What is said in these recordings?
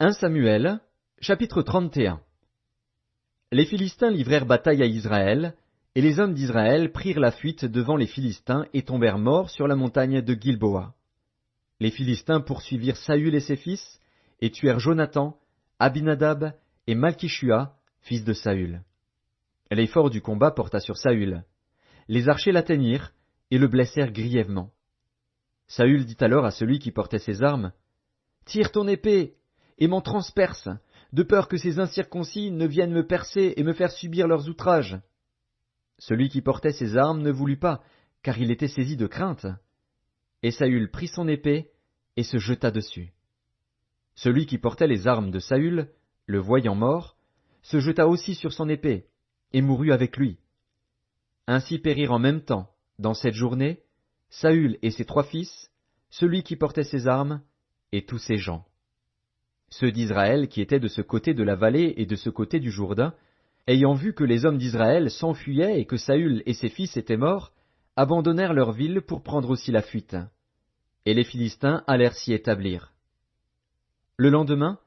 1 Samuel, chapitre 31. Les Philistins livrèrent bataille à Israël, et les hommes d'Israël prirent la fuite devant les Philistins et tombèrent morts sur la montagne de Gilboa. Les Philistins poursuivirent Saül et ses fils, et tuèrent Jonathan, Abinadab et Malchishua, fils de Saül. L'effort du combat porta sur Saül. Les archers l'atteignirent et le blessèrent grièvement. Saül dit alors à celui qui portait ses armes, « Tire ton épée et m'en transperce, de peur que ces incirconcis ne viennent me percer et me faire subir leurs outrages. » Celui qui portait ses armes ne voulut pas, car il était saisi de crainte. Et Saül prit son épée et se jeta dessus. Celui qui portait les armes de Saül, le voyant mort, se jeta aussi sur son épée, et mourut avec lui. Ainsi périrent en même temps, dans cette journée, Saül et ses 3 fils, celui qui portait ses armes, et tous ses gens. Ceux d'Israël qui étaient de ce côté de la vallée et de ce côté du Jourdain, ayant vu que les hommes d'Israël s'enfuyaient et que Saül et ses fils étaient morts, abandonnèrent leur ville pour prendre aussi la fuite. Et les Philistins allèrent s'y établir. Le lendemain,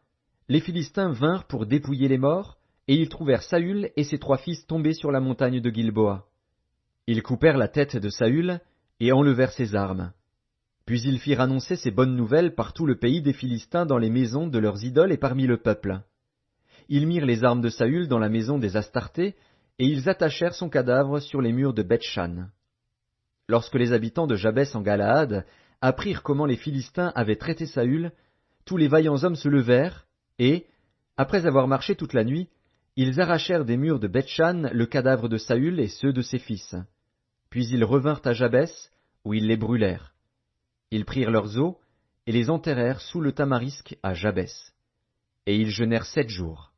les Philistins vinrent pour dépouiller les morts, et ils trouvèrent Saül et ses 3 fils tombés sur la montagne de Gilboa. Ils coupèrent la tête de Saül et enlevèrent ses armes. Puis ils firent annoncer ces bonnes nouvelles par tout le pays des Philistins dans les maisons de leurs idoles et parmi le peuple. Ils mirent les armes de Saül dans la maison des Astartés, et ils attachèrent son cadavre sur les murs de Beth-Shan. Lorsque les habitants de Jabès en Galaad apprirent comment les Philistins avaient traité Saül, tous les vaillants hommes se levèrent, et, après avoir marché toute la nuit, ils arrachèrent des murs de Beth-Shan le cadavre de Saül et ceux de ses fils. Puis ils revinrent à Jabès, où ils les brûlèrent. Ils prirent leurs os et les enterrèrent sous le tamarisc à Jabès. Et ils jeûnèrent 7 jours.